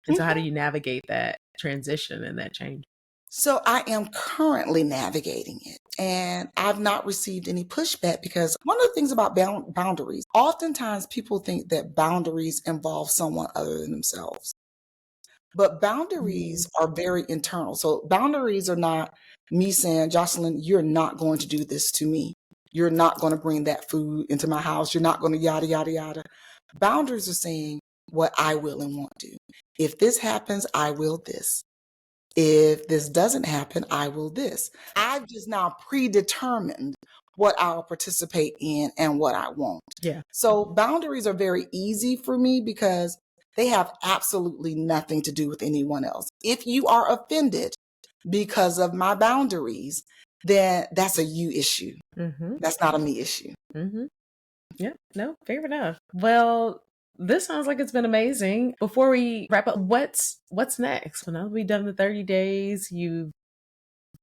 And so how do you navigate that transition and that change? So I am currently navigating it, and I've not received any pushback because one of the things about boundaries, oftentimes people think that boundaries involve someone other than themselves. But boundaries are very internal. So boundaries are not me saying, Jocelyn, you're not going to do this to me. You're not going to bring that food into my house. You're not going to yada, yada, yada. Boundaries are saying what I will and won't do. If this happens, I will this. If this doesn't happen, I will this. I've just now predetermined what I'll participate in and what I won't. Yeah. So boundaries are very easy for me because they have absolutely nothing to do with anyone else. If you are offended because of my boundaries, then that's a you issue. That's not a me issue. Yeah, no, fair enough. Well, this sounds like it's been amazing. Before we wrap up, what's next? So now that we've done the 30 days, you've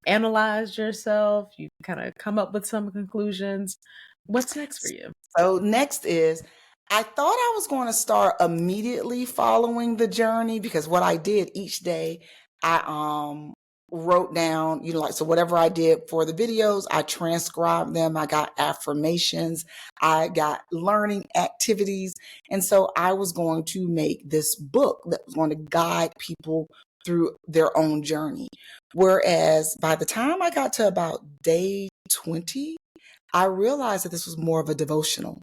analyzed yourself, you've kind of come up with some conclusions. What's next for you? So next is, I thought I was going to start immediately following the journey because what I did each day, I wrote down, like, so whatever I did for the videos, I transcribed them. I got affirmations. I got learning activities. And so I was going to make this book that was going to guide people through their own journey. Whereas by the time I got to about day 20, I realized that this was more of a devotional.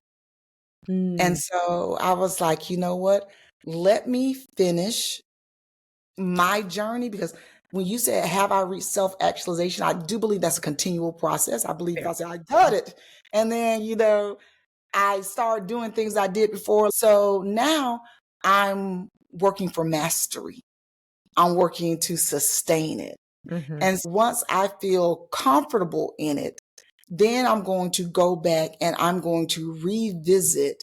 And so I was like, you know what? Let me finish my journey, because when you said, have I reached self-actualization? I do believe that's a continual process. I believe if I say I got it, and then, I started doing things I did before. So now I'm working for mastery. I'm working to sustain it. And once I feel comfortable in it, then I'm going to go back and I'm going to revisit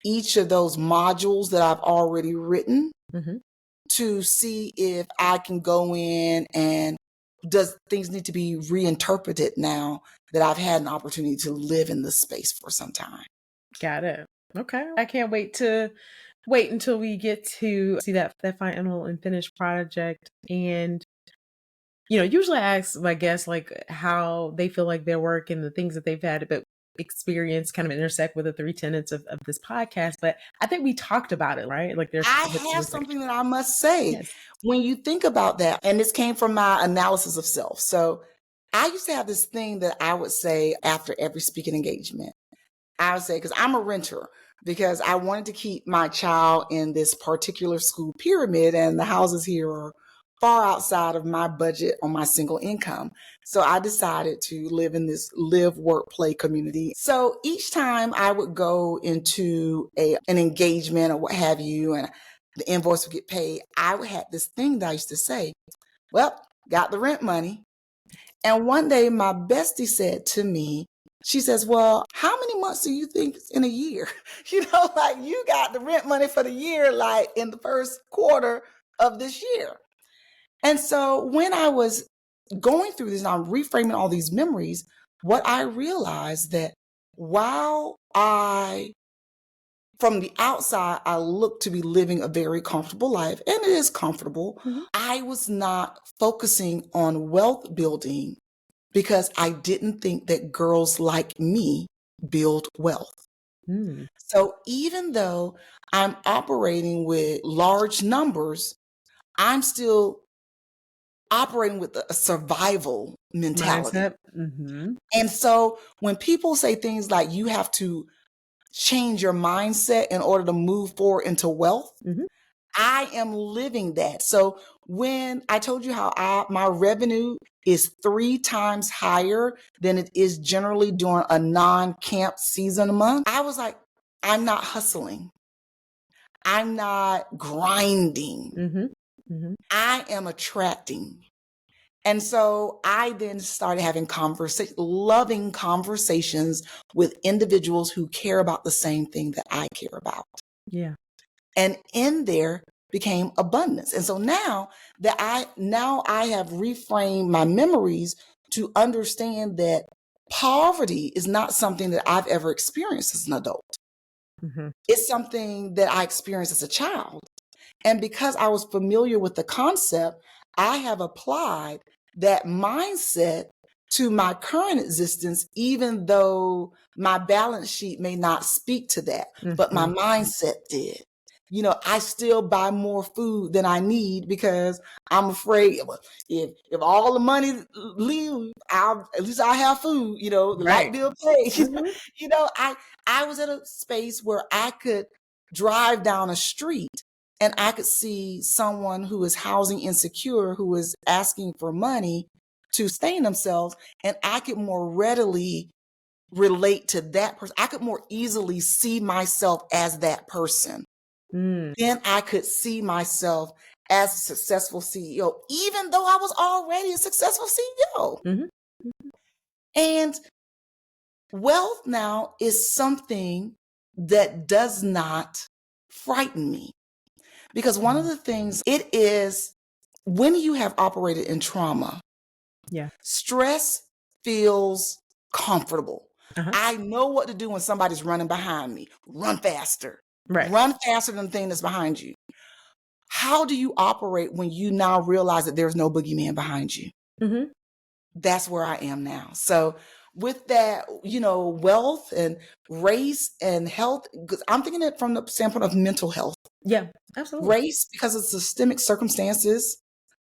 each of those modules that I've already written to see if I can go in and does things need to be reinterpreted now that I've had an opportunity to live in this space for some time. Got it. Okay. I can't wait until we get to see that final and finished project. And usually I ask my guests like how they feel like their work and the things that they've had but experience kind of intersect with the 3 tenets of this podcast. But I think we talked about it, right? Like I have something that I must say. Yes. When you think about that, and this came from my analysis of self. So I used to have this thing that I would say after every speaking engagement. I would say, because I'm a renter, because I wanted to keep my child in this particular school pyramid, and the houses here are far outside of my budget on my single income. So I decided to live in this live, work, play community. So each time I would go into an engagement or what have you, and the invoice would get paid, I would have this thing that I used to say, well, got the rent money. And one day my bestie said to me, she says, well, how many months do you think is in a year? Like you got the rent money for the year, like in the first quarter of this year. And so when I was going through this and I'm reframing all these memories, what I realized that while I from the outside, I look to be living a very comfortable life, and it is comfortable. Mm-hmm. I was not focusing on wealth building because I didn't think that girls like me build wealth. Mm. So even though I'm operating with large numbers, I'm still operating with a survival mentality. Mindset. Mm-hmm. And so when people say things like you have to change your mindset in order to move forward into wealth, Mm-hmm. I am living that. So when I told you how my revenue is 3 times higher than it is generally during a non-camp season month, I was like, I'm not hustling. I'm not grinding. Mm-hmm. Mm-hmm. I am attracting. And so I then started having loving conversations with individuals who care about the same thing that I care about. Yeah. And in there became abundance. And so now I have reframed my memories to understand that poverty is not something that I've ever experienced as an adult. Mm-hmm. It's something that I experienced as a child. And because I was familiar with the concept, I have applied that mindset to my current existence, even though my balance sheet may not speak to that, but my Mm-hmm. mindset did. I still buy more food than I need because I'm afraid if all the money leave, at least I have food, the light Right. bill paid. Mm-hmm. I was at a space where I could drive down a street and I could see someone who is housing insecure, who is asking for money to sustain themselves, and I could more readily relate to that person. I could more easily see myself as that person. Mm. Then I could see myself as a successful CEO, even though I was already a successful CEO. Mm-hmm. And wealth now is something that does not frighten me. Because one of the things it is, when you have operated in trauma, Yeah. stress feels comfortable. Uh-huh. I know what to do when somebody's running behind me. Run faster. Right. Run faster than the thing that's behind you. How do you operate when you now realize that there's no boogeyman behind you? Mm-hmm. That's where I am now. So with that, wealth and race and health, because I'm thinking it from the standpoint of mental health. Yeah. Absolutely. Race, because of systemic circumstances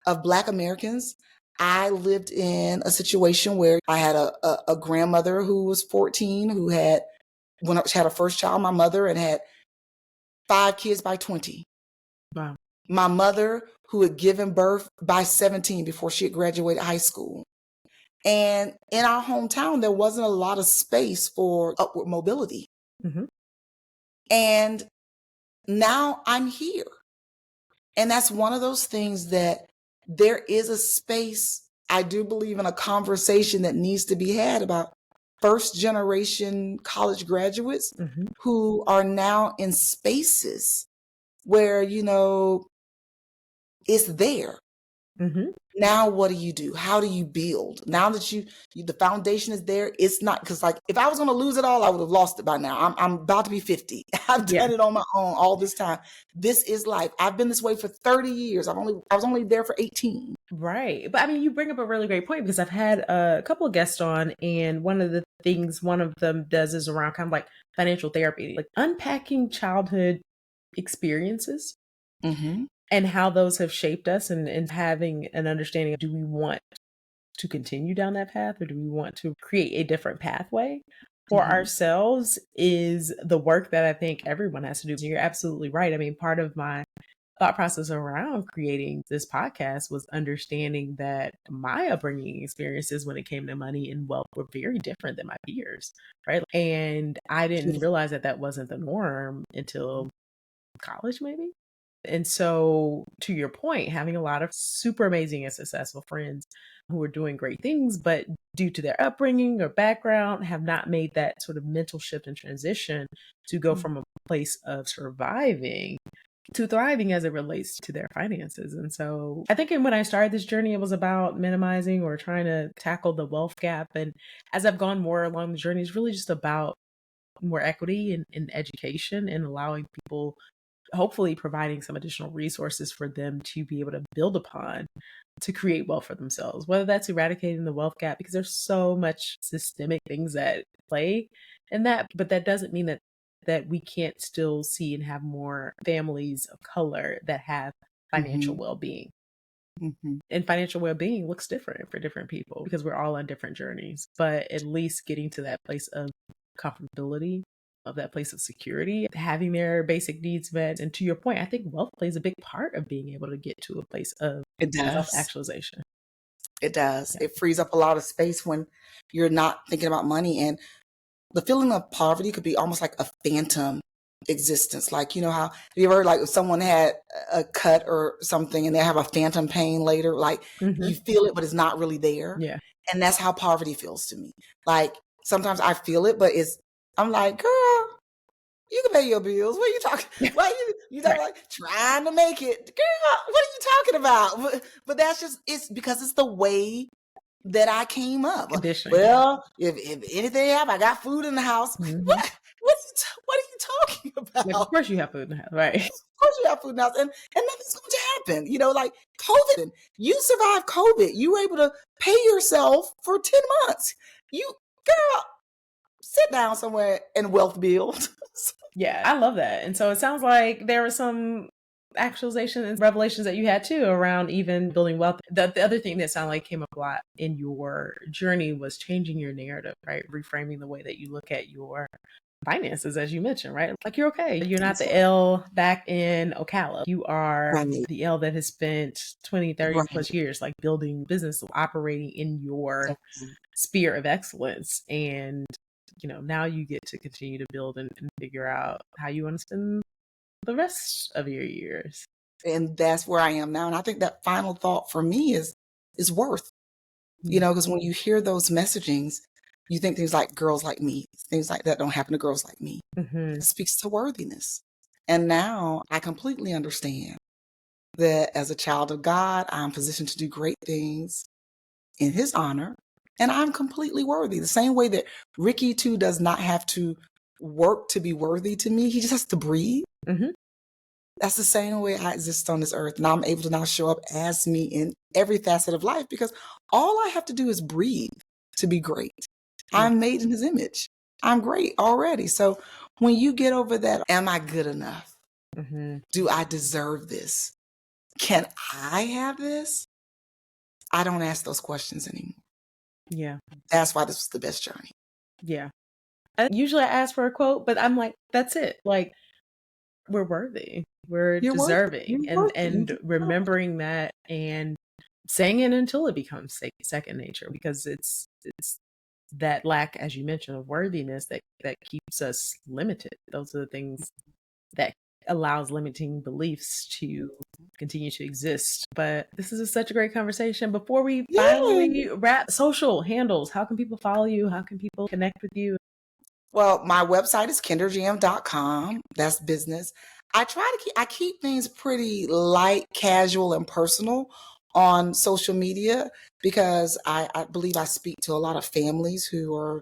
of Black Americans. I lived in a situation where I had a grandmother who was 14, who had her first child, my mother, and had 5 kids by 20. Wow. My mother, who had given birth by 17 before she had graduated high school. And in our hometown, there wasn't a lot of space for upward mobility. Mm-hmm. And now I'm here. And that's one of those things that there is a space, I do believe, in a conversation that needs to be had about first generation college graduates Mm-hmm. who are now in spaces where, it's there. Mm-hmm. Now, what do you do? How do you build? Now that the foundation is there, it's not, because like if I was going to lose it all, I would have lost it by now. I'm about to be 50. I've Yeah. done it on my own all this time. This is life. I've been this way for 30 years. I was only there for 18. Right. But I mean, you bring up a really great point, because I've had a couple of guests on, and one of the things one of them does is around kind of like financial therapy, like unpacking childhood experiences Mm-hmm. and how those have shaped us, and having an understanding of, do we want to continue down that path, or do we want to create a different pathway for Mm-hmm. ourselves, is the work that I think everyone has to do. You're absolutely right. I mean, part of my thought process around creating this podcast was understanding that my upbringing experiences when it came to money and wealth were very different than my peers, right? And I didn't realize that that wasn't the norm until college, maybe. And so, to your point, having a lot of super amazing and successful friends who are doing great things, but due to their upbringing or background, have not made that sort of mental shift and transition to go from a place of surviving to thriving as it relates to their finances. And so I think when I started this journey, it was about minimizing or trying to tackle the wealth gap. And as I've gone more along the journey, it's really just about more equity in education and allowing people, hopefully providing some additional resources for them to be able to build upon to create wealth for themselves, whether that's eradicating the wealth gap, because there's so much systemic things that play in that. But that doesn't mean that we can't still see and have more families of color that have financial well-being. And financial well-being looks different for different people because we're all on different journeys, but at least getting to that place of comfortability, of that place of security, having their basic needs met. And to your point, I think wealth plays a big part of being able to get to a place of It does. self-actualization. It does. Yeah. It frees up a lot of space when you're not thinking about money. And the feeling of poverty could be almost like a phantom existence. Like, you know how, have you ever, like, if someone had a cut or something and they have a phantom pain later, like you feel it, but it's not really there. Yeah. And that's how poverty feels to me. Like sometimes I feel it, but I'm like, girl, you can pay your bills. What are you talking? Why you talking like trying to make it? Girl, what are you talking about? But that's just, it's because it's the way that I came up. Well, if anything happens, I got food in the house. What are you talking about? Like, of course you have food in the house, right? Of course you have food in the house, and nothing's going to happen. You know, like COVID. You survived COVID. You were able to pay yourself for 10 months. You, girl, sit down somewhere and wealth build. Yeah, I love that. And so it sounds like there was some actualization and revelations that you had too around even building wealth. The other thing that sounded like came up a lot in your journey was changing your narrative, right? Reframing the way that you look at your finances, as you mentioned, right? Like you're okay. You're not the L back in Ocala. You are the L that has spent 20, 30 plus years like building business, operating in your sphere of excellence. And you know, now you get to continue to build and figure out how you want to spend the rest of your years. And that's where I am now. And I think that final thought for me is worth, you know, because when you hear those messagings, you think things like girls like me, things like that don't happen to girls like me. It speaks to worthiness. And now I completely understand that as a child of God, I'm positioned to do great things in his honor. And I'm completely worthy. The same way that Ricky too does not have to work to be worthy to me. He just has to breathe. That's the same way I exist on this earth. And I'm able to now show up as me in every facet of life because all I have to do is breathe to be great. I'm made in his image. I'm great already. So when you get over that, am I good enough? Do I deserve this? Can I have this? I don't ask those questions anymore. Yeah. That's why this was the best journey. Yeah. Usually I ask for a quote, but I'm like, that's it. Like, we're worthy. We're deserving. And remembering that and saying it until it becomes second nature, because it's that lack, as you mentioned, of worthiness that keeps us limited. Those are the things that allows limiting beliefs to continue to exist. But this is such a great conversation. Before we finally wrap, social handles, how can people follow you? How can people connect with you? Well, my website is kinderjam.com. That's business. I keep things pretty light, casual, and personal on social media because I believe I speak to a lot of families who are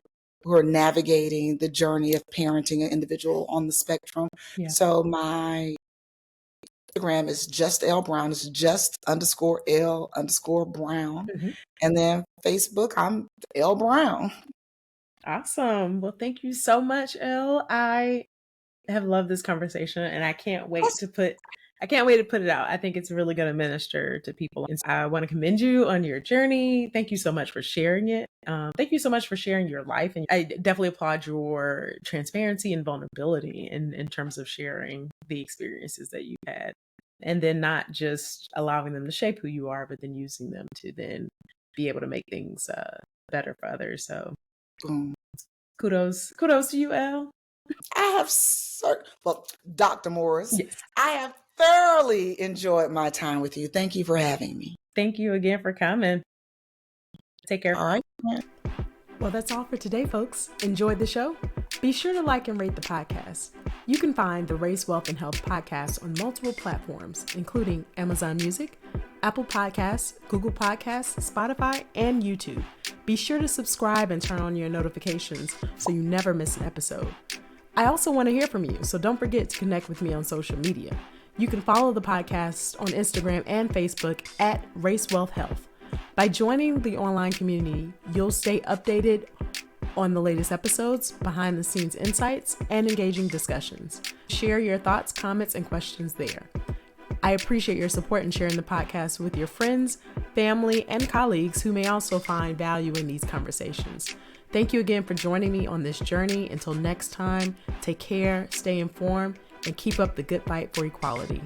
navigating the journey of parenting an individual on the spectrum. So my Instagram is just L Brown. It's just _L_Brown. And then Facebook, I'm L Brown. Awesome. Well, thank you so much, Elle. I have loved this conversation and I can't wait to put it out. I think it's really going to minister to people. And I want to commend you on your journey. Thank you so much for sharing it. Thank you so much for sharing your life. And I definitely applaud your transparency and vulnerability in terms of sharing the experiences that you've had. And then not just allowing them to shape who you are, but then using them to then be able to make things better for others. So kudos to you, Elle. Dr. Morris, I have thoroughly enjoyed my time with you. Thank you for having me. Thank you again for coming. Take care. All right. Well, that's all for today, folks. Enjoyed the show? Be sure to like and rate the podcast. You can find the Race, Wealth, and Health podcast on multiple platforms, including Amazon Music, Apple Podcasts, Google Podcasts, Spotify, and YouTube. Be sure to subscribe and turn on your notifications so you never miss an episode. I also want to hear from you, so don't forget to connect with me on social media. You can follow the podcast on Instagram and Facebook at Race Wealth Health. By joining the online community, you'll stay updated on the latest episodes, behind the scenes insights, and engaging discussions. Share your thoughts, comments, and questions there. I appreciate your support in sharing the podcast with your friends, family, and colleagues who may also find value in these conversations. Thank you again for joining me on this journey. Until next time, take care, stay informed, and keep up the good fight for equality.